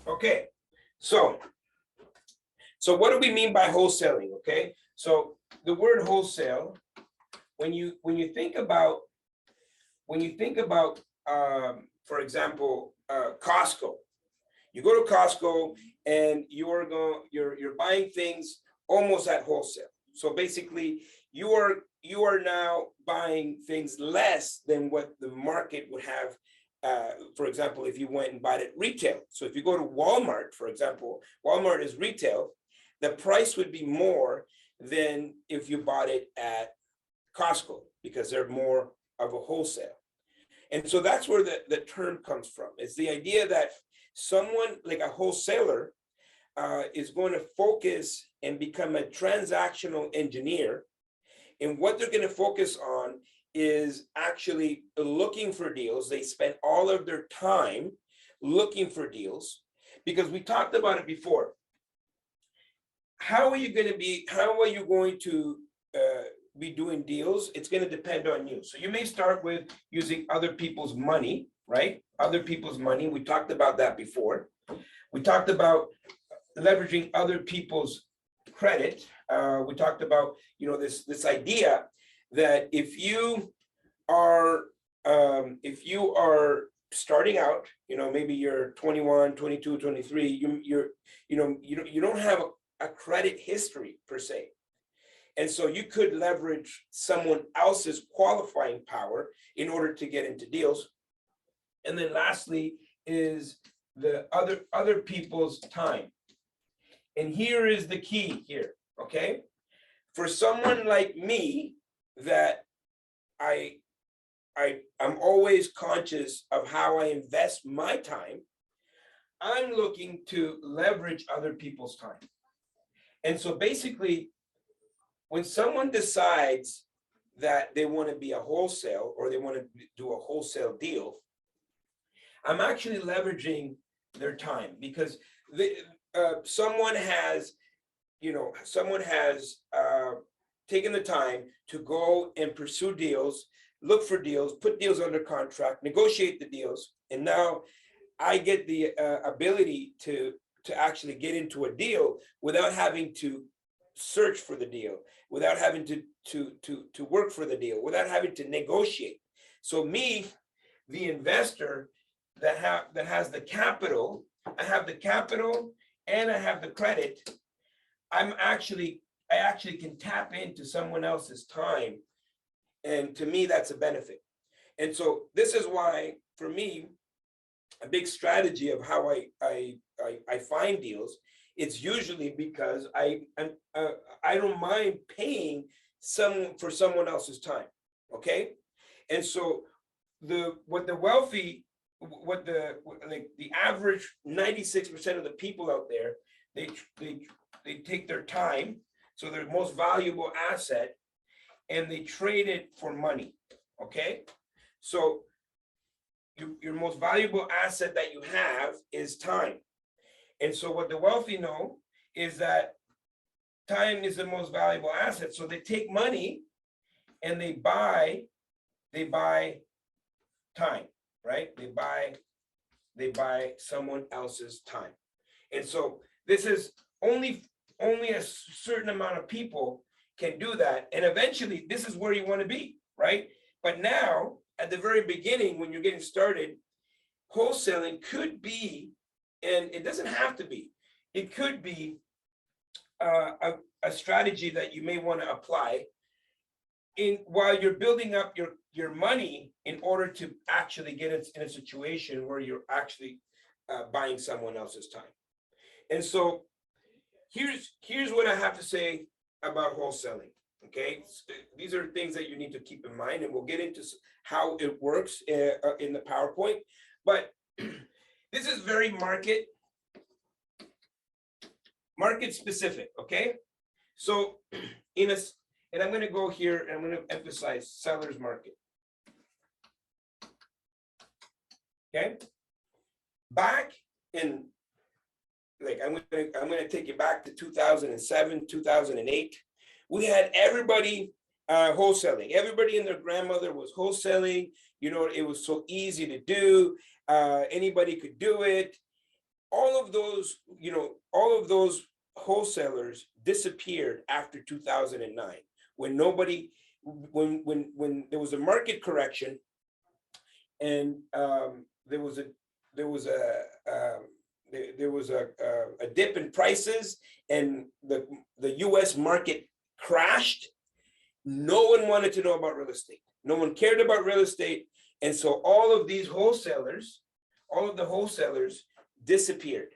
Okay, so what do we mean by wholesaling? Okay, so the word wholesale, when you think about for example, Costco, you go to Costco and you're buying things almost at wholesale. So basically, you are now buying things less than what the market would have. For example, if you went and bought it retail. So if you go to Walmart, for example, Walmart is retail, the price would be more than if you bought it at Costco because they're more of a wholesale. And so that's where the term comes from. It's the idea that someone like a wholesaler is going to focus and become a transactional engineer. And what they're going to focus on is actually looking for deals. They spend all of their time looking for deals because we talked about it before. How are you going to be doing deals? It's going to depend on you. So you may start with using other people's money, right? Other people's money. We talked about that before. We talked about leveraging other people's credit. We talked about, this idea that if you are starting out, maybe you're 21, 22, 23, you don't have a credit history per se. And so you could leverage someone else's qualifying power in order to get into deals. And then lastly is the other people's time. And here is the key here, okay? For someone like me, that I'm always conscious of how I invest my time, I'm looking to leverage other people's time. And so basically, when someone decides that they want to be a wholesale or they want to do a wholesale deal, I'm actually leveraging their time because someone has taken the time to go and pursue deals, look for deals, put deals under contract, negotiate the deals, and now I get the ability to actually get into a deal without having to search for the deal, without having to work for the deal, without having to negotiate. So me, the investor that has the capital, I have the capital and I have the credit. I actually can tap into someone else's time, and to me that's a benefit. And so this is why, for me, a big strategy of how I find deals, it's usually because I don't mind paying for someone else's time, okay? And so the average 96% of the people out there, they take their time, so their most valuable asset, and they trade it for money, okay? So your most valuable asset that you have is time. And so what the wealthy know is that time is the most valuable asset. So they take money and they buy time, right? They buy someone else's time. And so this is only a certain amount of people can do that. And eventually this is where you want to be, right? But now, at the very beginning, when you're getting started, wholesaling could be, and it doesn't have to be, it could be a strategy that you may want to apply while you're building up your money in order to actually get it in a situation where you're actually buying someone else's time. And so here's what I have to say about wholesaling. Okay, these are things that you need to keep in mind, and we'll get into how it works in the PowerPoint. But this is very market specific. Okay, so and I'm going to go here and I'm going to emphasize seller's market. Okay, back in like I'm gonna take you back to 2007, 2008. We had everybody wholesaling. Everybody and their grandmother was wholesaling. You know, it was so easy to do. Anybody could do it. All of those, you know, all of those wholesalers disappeared after 2009 when nobody, when there was a market correction, and there was a there was a there was a dip in prices, and the U.S. market crashed. No one wanted to know about real estate. No one cared about real estate, and so all of these wholesalers, all of the wholesalers disappeared.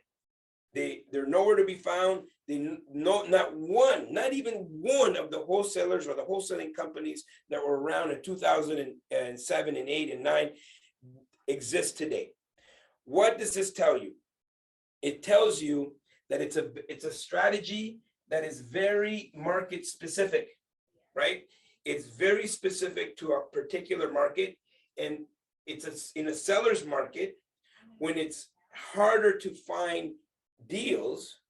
They're nowhere to be found. Not one, not even one of the wholesalers or the wholesaling companies that were around in 2007 and 8 and 9 exist today. What does this tell you? It tells you that it's a strategy that is very market specific, right? It's very specific to a particular market, and it's in a seller's market when it's harder to find deals.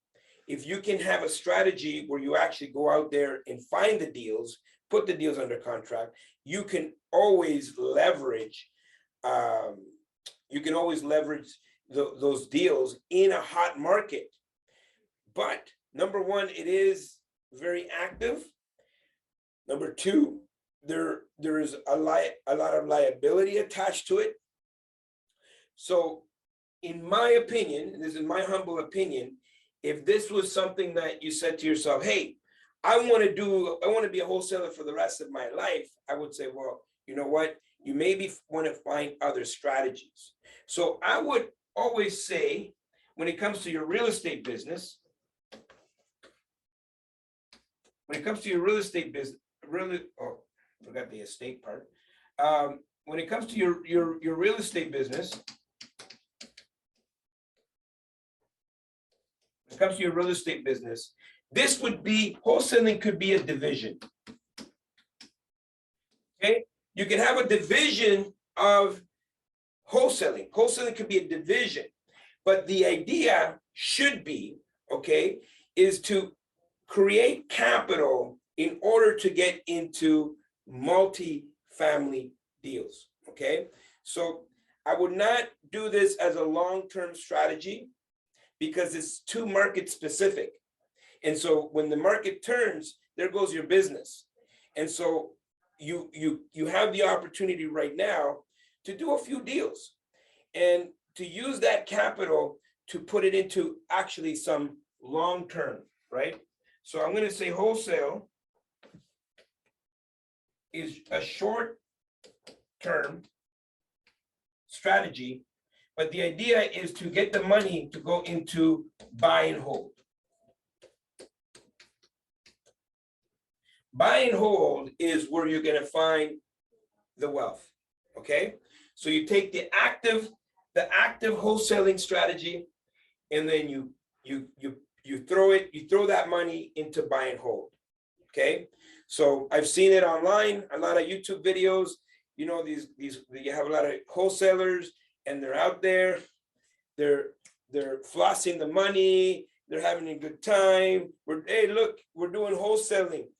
If you can have a strategy where you actually go out there and find the deals, put the deals under contract, you can always leverage. You can always leverage those deals in a hot market. But number one, it is very active. Number two, there is a lot of liability attached to it. So in my opinion, and this is my humble opinion, if this was something that you said to yourself, hey, I want to be a wholesaler for the rest of my life, I would say, well, you know what? You maybe want to find other strategies. So I would always say, when it comes to your real estate business, forgot the estate part. When it comes to your real estate business, this would be, wholesaling could be a division. Okay, you can have a division of wholesaling. Wholesaling could be a division, but the idea should be, okay, is to create capital in order to get into multi-family deals. Okay, so I would not do this as a long-term strategy because it's too market specific. And so when the market turns, there goes your business. And so you have the opportunity right now to do a few deals and to use that capital to put it into actually some long-term, right? So I'm going to say wholesale is a short-term strategy, but the idea is to get the money to go into buy and hold. Buy and hold is where you're going to find the wealth. Okay, so you take the active wholesaling strategy, and then you throw that money into buy and hold. Okay, so I've seen it online, a lot of YouTube videos. You know, you have a lot of wholesalers, and they're out there, they're flossing the money, they're having a good time. Hey, look, we're doing wholesaling.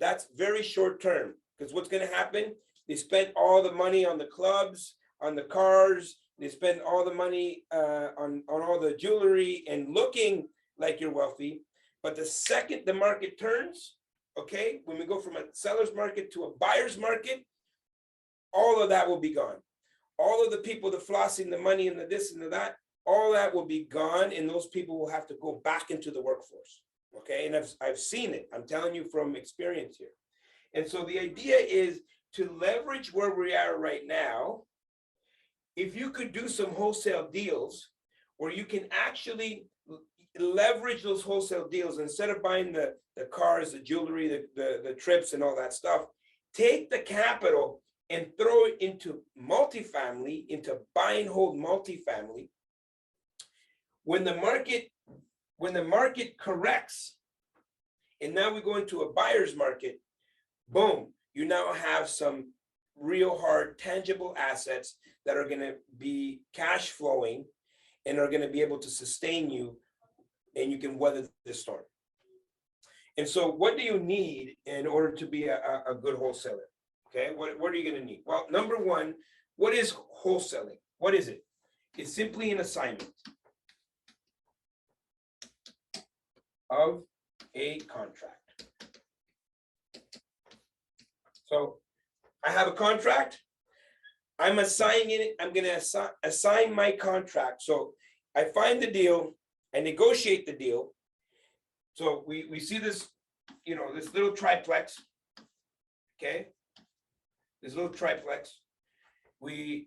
That's very short term, because what's going to happen? They spend all the money on the clubs, on the cars. They spend all the money on all the jewelry and looking like you're wealthy. But the second the market turns, okay, when we go from a seller's market to a buyer's market, all of that will be gone. All of the people that flossing the money and the this and the that, all that will be gone, and those people will have to go back into the workforce. Okay, and I've seen it. I'm telling you from experience here. And so the idea is to leverage where we are right now. If you could do some wholesale deals where you can actually leverage those wholesale deals, instead of buying the cars, the jewelry, the trips and all that stuff, take the capital and throw it into multifamily, into buy and hold multifamily. When the market corrects, and now we go into a buyer's market, boom, you now have some real hard tangible assets that are going to be cash flowing and are going to be able to sustain you and you can weather the storm. And so what do you need in order to be a good wholesaler? Okay, what are you going to need? Well, number one, what is wholesaling? What is it? It's simply an assignment of a contract. So I have a contract. I'm assigning it. I'm going to assign my contract. So I find the deal, I negotiate the deal. So we see this, you know, this little triplex. Okay, this little triplex. We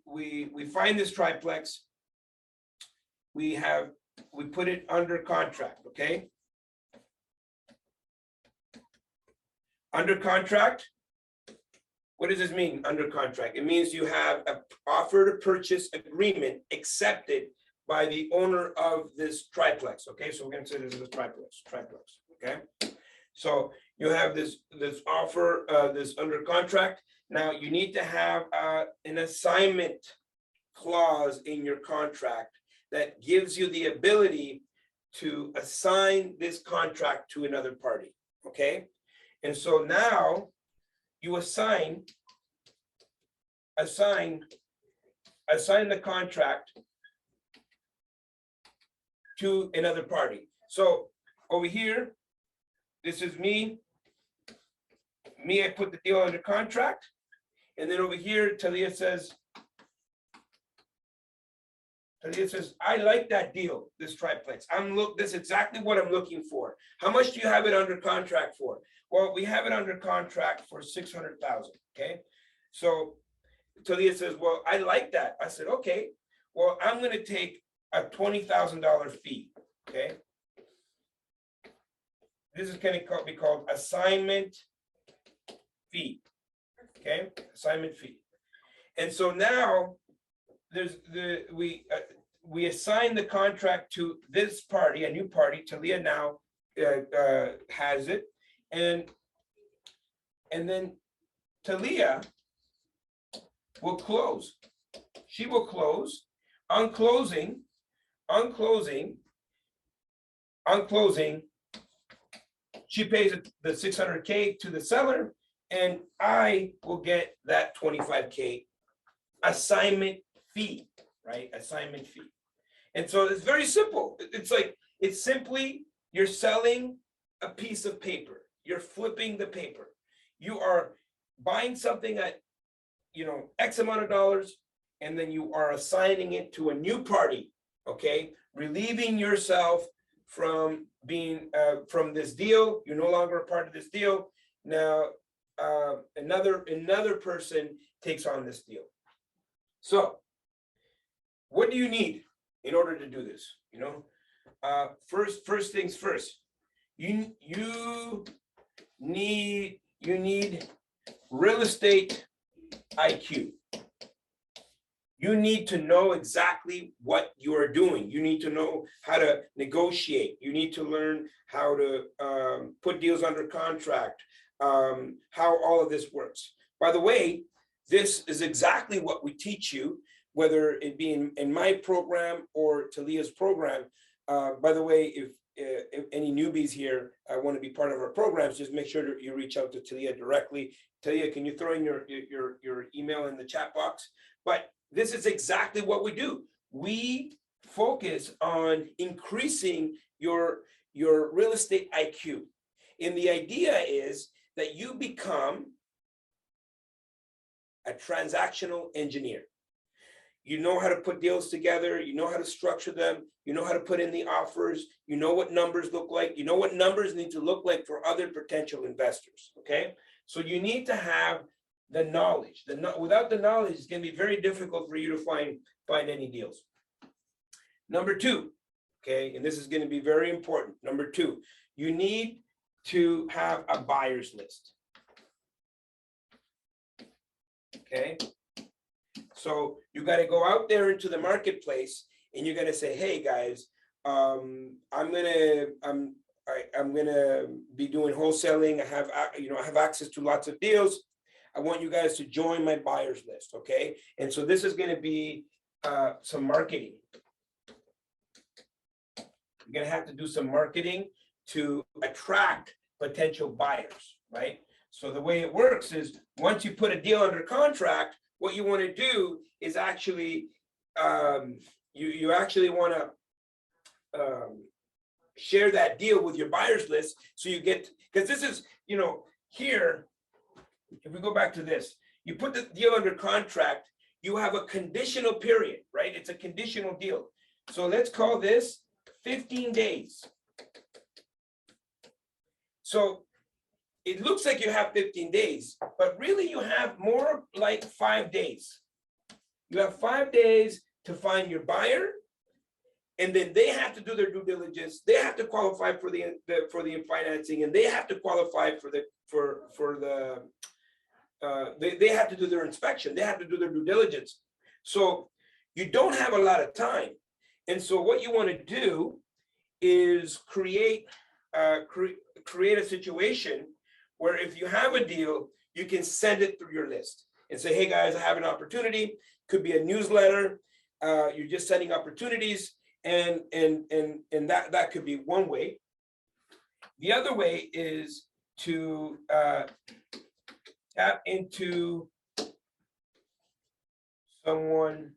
find this triplex. We put it under contract. Okay, under contract. What does this mean, under contract? It means you have an offer to purchase agreement accepted by the owner of this triplex. Okay, so we're going to say this is a triplex. Okay, so you have this offer, this under contract. Now you need to have an assignment clause in your contract that gives you the ability to assign this contract to another party. Okay, and so now you assign the contract to another party. So over here, this is me. I put the deal under contract. And then over here, Talia says, I like that deal, this triplex. This is exactly what I'm looking for. How much do you have it under contract for? Well, we have it under contract for $600,000. Okay. So Talia says, well, I like that. I said, okay, well, I'm going to take a $20,000 fee. Okay. This is going to be called assignment fee. Okay. Assignment fee. And so now we assign the contract to this party, a new party. Talia now has it. And then Talia will close. She will close. On closing, she pays the $600K to the seller, and I will get that $25K assignment fee, right? Assignment fee. And so it's very simple. It's simply you're selling a piece of paper. You're flipping the paper. You are buying something at, X amount of dollars, and then you are assigning it to a new party, okay? Relieving yourself from being, from this deal. You're no longer a part of this deal. Now, another person takes on this deal. So what do you need in order to do this? First things first, you need real estate IQ. You need to know exactly what you are doing. You need to know how to negotiate. You need to learn how to put deals under contract, how all of this works. By the way, this is exactly what we teach you, whether it be in my program or Talia's program. By the way, if any newbies here want to be part of our programs, just make sure that you reach out to Talia directly. Talia, can you throw in your email in the chat box? But this is exactly what we do. We focus on increasing your real estate IQ. And the idea is that you become a transactional engineer. You know how to put deals together. You know how to structure them. You know how to put in the offers. You know what numbers look like. You know what numbers need to look like for other potential investors, okay? So you need to have the knowledge. Without the knowledge, it's going to be very difficult for you to find any deals. Number two, okay, and this is going to be very important. Number two, you need to have a buyer's list. Okay. So you got to go out there into the marketplace and you're going to say, hey guys, I'm gonna be doing wholesaling. I have access to lots of deals. I want you guys to join my buyers list, okay? And so this is going to be some marketing. You're gonna have to do some marketing to attract potential buyers, right? So the way it works is once you put a deal under contract, what you want to do is actually you actually want to share that deal with your buyers list, so you get, because this is, here, if we go back to this, you put the deal under contract, you have a conditional period, right? It's a conditional deal. So let's call this 15 days. So it looks like you have 15 days, but really you have more like 5 days. You have 5 days to find your buyer, and then they have to do their due diligence. They have to qualify for the financing, and they have to qualify they have to do their inspection. They have to do their due diligence. So you don't have a lot of time. And so what you want to do is create a situation where if you have a deal, you can send it through your list and say, hey guys, I have an opportunity. Could be a newsletter. You're just sending opportunities, and that could be one way. The other way is to tap into someone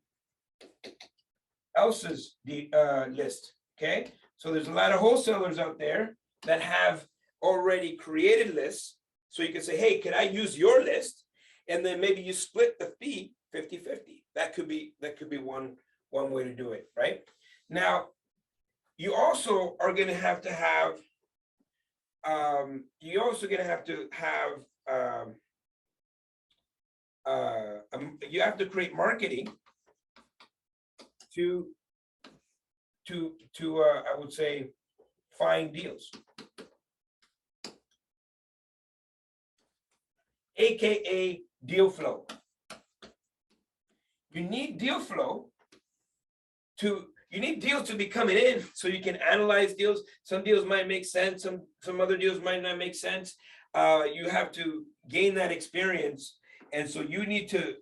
else's list. Okay, so there's a lot of wholesalers out there that have already created lists. So you can say, hey, can I use your list? And then maybe you split the fee 50-50. That could be one way to do it, right? Now, you also are going to have to have you have to create marketing to I would say find deals, aka deal flow. You need deal flow you need deals to be coming in so you can analyze deals. Some deals might make sense, some other deals might not make sense. You have to gain that experience, and so you need to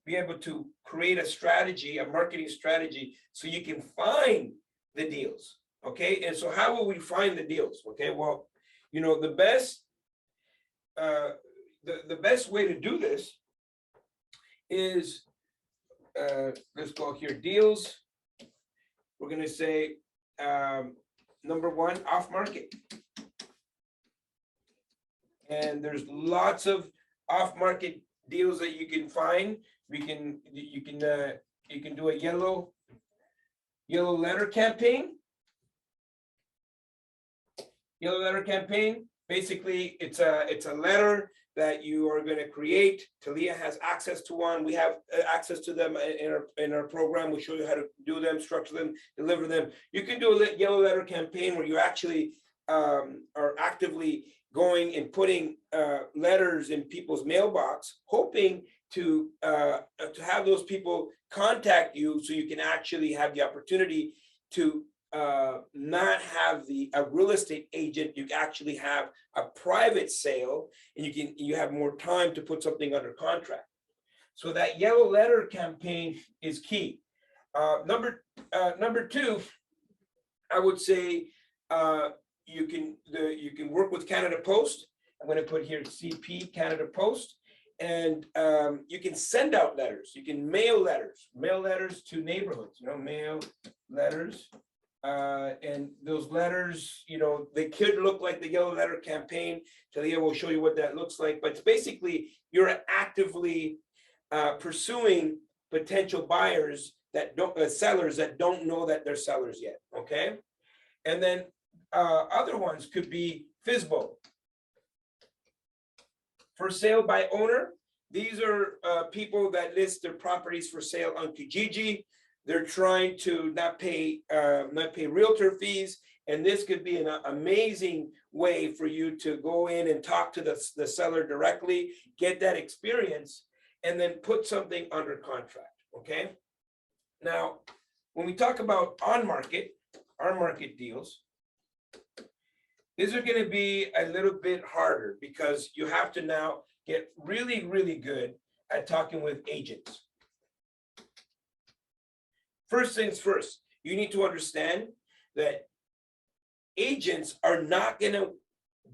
be able to create a strategy, a marketing strategy, so you can find the deals. Okay, and so how will we find the deals? Okay, well, the best way to do this is let's go here, deals. We're going to say number one, off market. And there's lots of off market deals that you can find. You can do a yellow letter campaign. Yellow letter campaign. Basically, it's a letter that you are going to create. Talia has access to one. We have access to them in our program. We'll show you how to do them, structure them, deliver them. You can do a yellow letter campaign where you actually are actively going and putting letters in people's mailbox, hoping to have those people contact you, so you can actually have the opportunity to not have a real estate agent. You actually have a private sale, and you have more time to put something under contract. So that yellow letter campaign is key. Number two, I would say you can work with Canada Post. I'm going to put here CP Canada Post, and you can send out letters. You can mail letters to neighborhoods. Mail letters. And those letters, they could look like the yellow letter campaign. Talia will show you what that looks like, but it's basically you're actively pursuing potential buyers sellers that don't know that they're sellers yet. Okay, and then other ones could be FSBO, for sale by owner. These are people that list their properties for sale on Kijiji. They're trying to not pay realtor fees, and this could be an amazing way for you to go in and talk to the seller directly, get that experience, and then put something under contract. Okay. Now, when we talk about our market deals, these are going to be a little bit harder because you have to now get really, really good at talking with agents. First things first, you need to understand that agents are not going to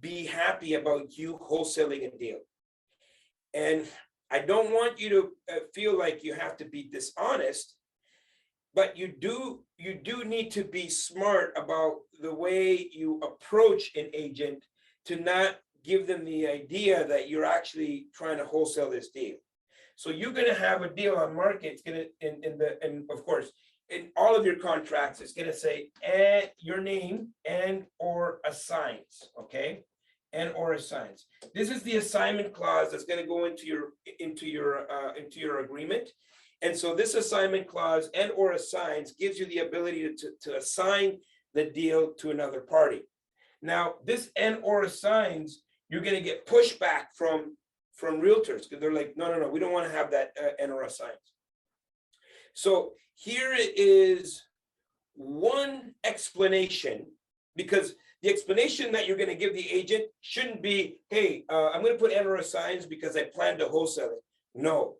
be happy about you wholesaling a deal. And I don't want you to feel like you have to be dishonest, but you do need to be smart about the way you approach an agent to not give them the idea that you're actually trying to wholesale this deal. So you're going to have a deal on market. It's going to, and of course, in all of your contracts, it's going to say and your name and or assigns, okay, and or assigns. This is the assignment clause that's going to go into your agreement. And so this assignment clause and or assigns gives you the ability to assign the deal to another party. Now, this and or assigns, you're going to get pushback from realtors because they're like, no, we don't want to have that and or assigns. So here is one explanation, because the explanation that you're going to give the agent shouldn't be, hey, I'm going to put and or assigns because I plan to wholesale it. No.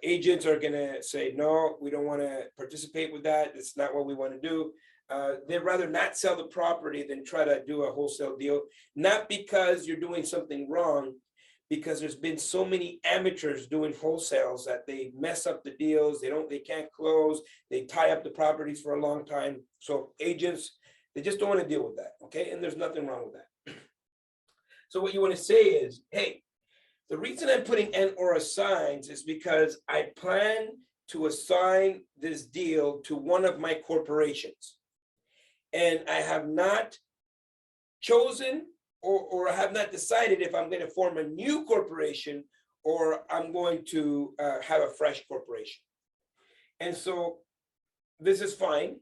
Agents are going to say, no, we don't want to participate with that. It's not what we want to do. They'd rather not sell the property than try to do a wholesale deal. Not because you're doing something wrong, because there's been so many amateurs doing wholesales that they mess up the deals. They can't close. They tie up the properties for a long time. So agents, they just don't want to deal with that. Okay. And there's nothing wrong with that. So what you want to say is, hey, the reason I'm putting and or assigns is because I plan to assign this deal to one of my corporations. And I have not chosen or I have not decided if I'm going to form a new corporation or I'm going to have a fresh corporation. And so this is fine.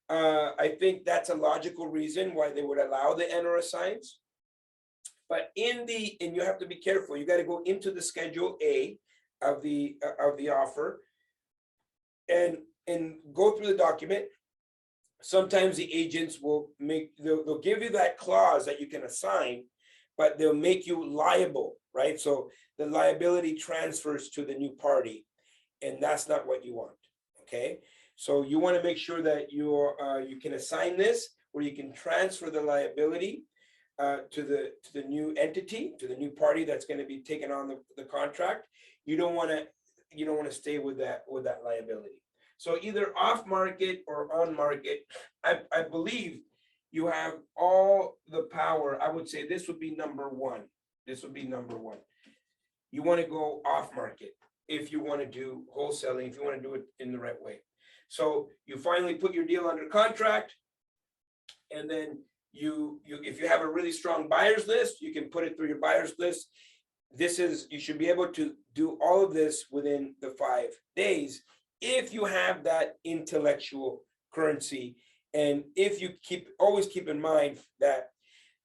I think that's a logical reason why they would allow the and or assigns. But and you have to be careful. You got to go into the Schedule A of the offer and go through the document. Sometimes the agents will they'll give you that clause that you can assign, but they'll make you liable, right? So the liability transfers to the new party, and that's not what you want. Okay, so you want to make sure that you can assign this, where you can transfer the liability to the new entity, to the new party that's going to be taking on the contract. You don't want to stay with that liability. So either off market or on market, I believe you have all the power. I would say this would be number one. This would be number one. You want to go off market if you want to do wholesaling, if you want to do it in the right way. So you finally put your deal under contract, and then you if you have a really strong buyers list, you can put it through your buyers list. You should be able to do all of this within the 5 days if you have that intellectual currency, and if you always keep in mind that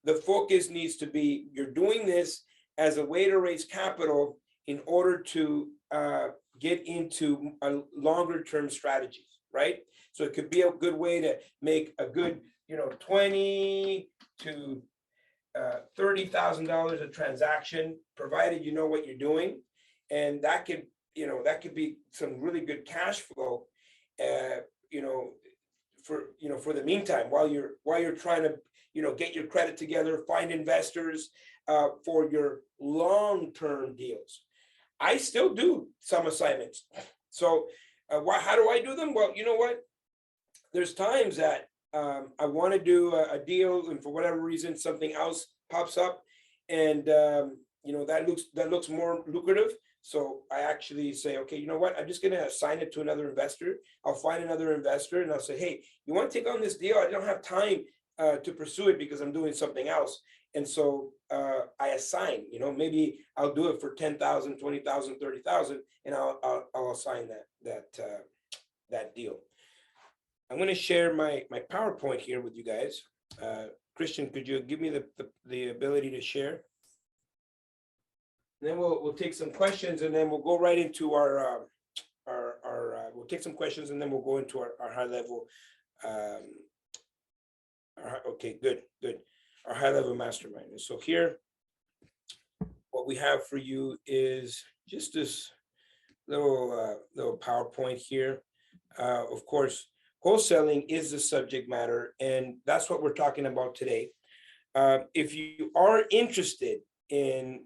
the focus needs to be you're doing this as a way to raise capital in order to get into a longer term strategies, right? So it could be a good way to make a good $20,000 to $30,000 a transaction, provided you know what you're doing, and that could be some really good cash flow, for the meantime, while you're trying to get your credit together, find investors for your long-term deals. I still do some assignments. So how do I do them? Well, you know what? There's times that I want to do a deal, and for whatever reason, something else pops up, and that looks more lucrative. So I actually say, okay, you know what? I'm just going to assign it to another investor. I'll find another investor, and I'll say, hey, you want to take on this deal? I don't have time to pursue it because I'm doing something else. And so I assign. Maybe I'll do it for $10,000, $20,000, $30,000, and I'll assign that deal. I'm going to share my PowerPoint here with you guys. Christian, could you give me the ability to share? And then we'll take some questions, and then we'll go right into our we'll take some questions, and then we'll go into our high level. Okay, good. Our high level mastermind. And so here, what we have for you is just this little PowerPoint here. Of course, wholesaling is the subject matter, and that's what we're talking about today. If you are interested in,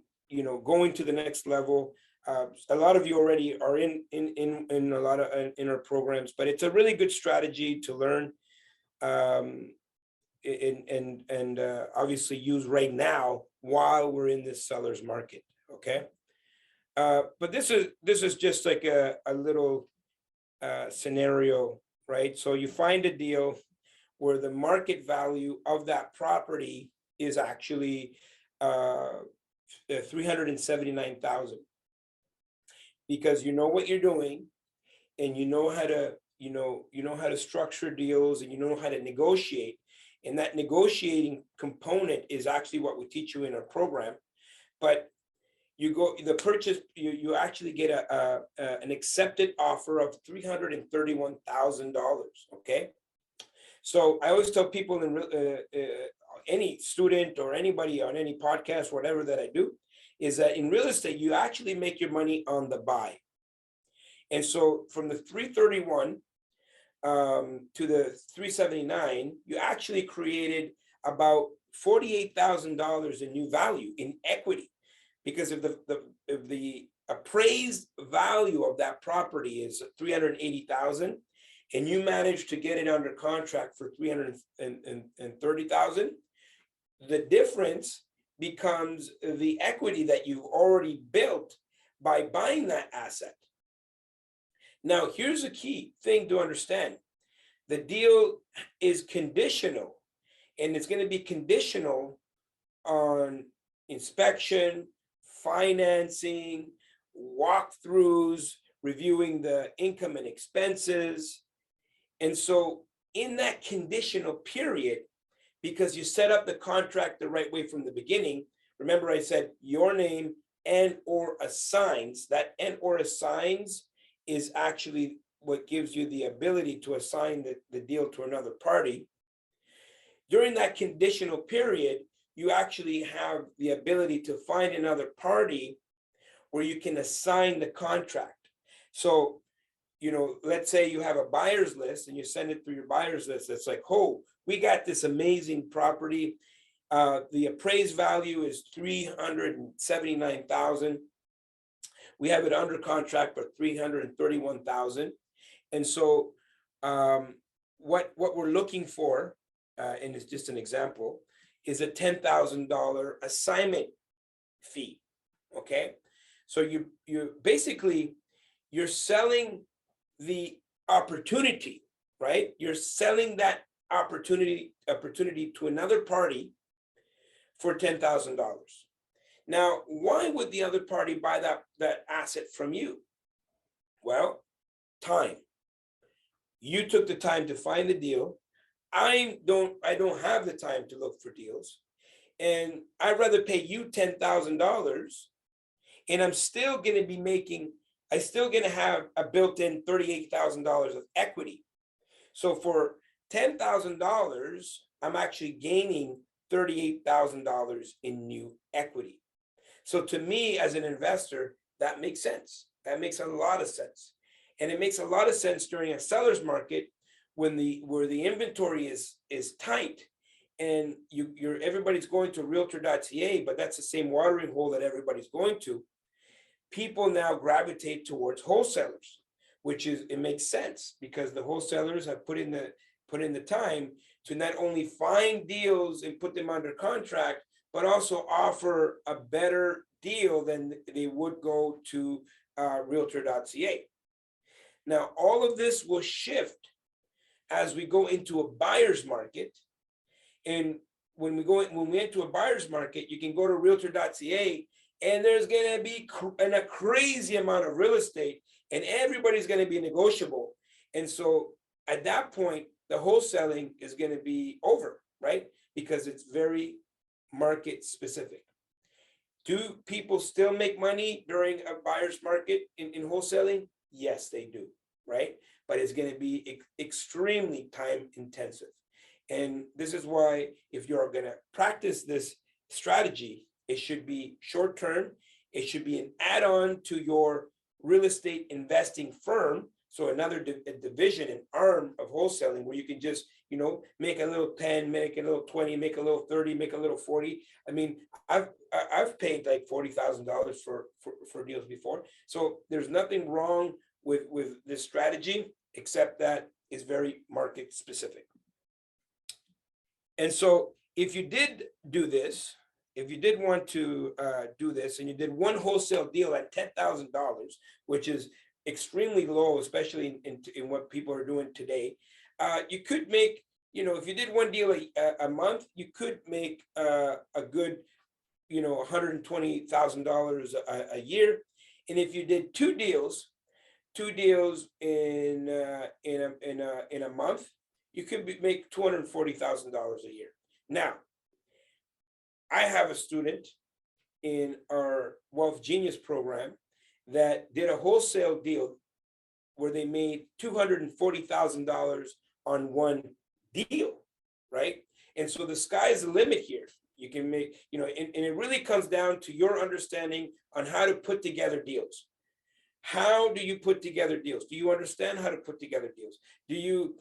going to the next level, a lot of you already are in a lot of in our programs, but it's a really good strategy to learn, um, and obviously use right now while we're in this seller's market. Okay, but this is just like a little scenario, right? So you find a deal where the market value of that property is actually 379,000, because you know what you're doing, and you know how to how to structure deals, and you know how to negotiate, and that negotiating component is actually what we teach you in our program. But you actually get an accepted offer of $331,000. Okay, so I always tell people, any student or anybody on any podcast, whatever that I do, is that in real estate, you actually make your money on the buy. And so from the 331 to the 379, you actually created about $48,000 in new value in equity, because if the appraised value of that property is 380,000, and you manage to get it under contract for 330,000, the difference becomes the equity that you've already built by buying that asset. Now, here's a key thing to understand. The deal is conditional, and it's going to be conditional on inspection, financing, walkthroughs, reviewing the income and expenses. And so in that conditional period, because you set up the contract the right way from the beginning, remember I said your name and or assigns, that and or assigns is actually what gives you the ability to assign the deal to another party. During that conditional period, you actually have the ability to find another party where you can assign the contract. So, let's say you have a buyer's list and you send it through your buyer's list. It's like, oh, we got this amazing property. The appraised value is 379,000. We have it under contract for 331,000. And so what we're looking for, and it's just an example, is a $10,000 assignment fee. Okay, so you basically you're selling the opportunity, right? You're selling that opportunity to another party for $10,000. Now, why would the other party buy that asset from you? Well, time. You took the time to find the deal. I don't have the time to look for deals, and I'd rather pay you $10,000, and I'm still going to have a built-in $38,000 of equity. So for $10,000, I'm actually gaining $38,000 in new equity. So to me, as an investor, that makes sense. That makes a lot of sense. And it makes a lot of sense during a seller's market where the inventory is tight, and everybody's going to realtor.ca, but that's the same watering hole that everybody's going to. People now gravitate towards wholesalers, it makes sense, because the wholesalers have put in the time to not only find deals and put them under contract, but also offer a better deal than they would go to realtor.ca. Now, all of this will shift as we go into a buyer's market. And when we enter a buyer's market, you can go to realtor.ca, and there's going to be a crazy amount of real estate, and everybody's going to be negotiable. And so at that point, the wholesaling is going to be over, right? Because it's very market specific. Do people still make money during a buyer's market in wholesaling? Yes, they do, right? But it's going to be extremely time intensive. And this is why, if you're going to practice this strategy, it should be short term. It should be an add-on to your real estate investing firm, So another a division, an arm of wholesaling where you can just, make a little 10, make a little 20, make a little 30, make a little 40. I mean, I've paid like $40,000 for deals before. So there's nothing wrong with this strategy, except that it's very market specific. And so if you did do this, if you did want to do this, and you did one wholesale deal at $10,000, which is extremely low, especially in what people are doing today, you could make, if you did one deal a month, you could make a good, $120,000 a year. And if you did two deals in a month, you could make $240,000 a year. Now, I have a student in our Wealth Genius program that did a wholesale deal where they made $240,000 on one deal, right? And so the sky's the limit here. You can make, and it really comes down to your understanding on how to put together deals. How do you put together deals? Do you understand how to put together deals? Do you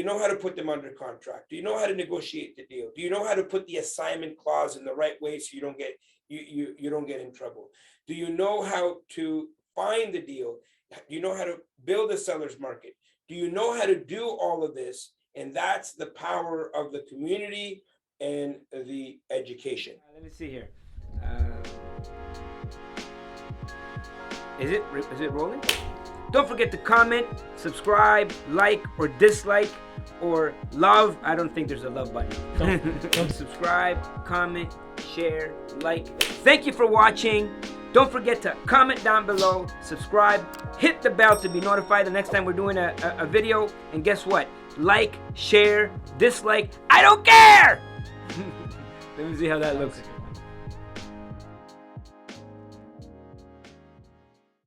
know how to put them under contract? Do you know how to negotiate the deal? Do you know how to put the assignment clause in the right way so you don't get you don't get in trouble? Do you know how to find the deal? Do you know how to build a seller's market? Do you know how to do all of this? And that's the power of the community and the education. Let me see here. Is it rolling? Don't forget to comment, subscribe, like, or dislike, or love. I don't think there's a love button. Subscribe, comment, share, like. Thank you for watching. Don't forget to comment down below, subscribe, hit the bell to be notified the next time we're doing a video. And guess what? Like, share, dislike, I don't care! Let me see how that looks.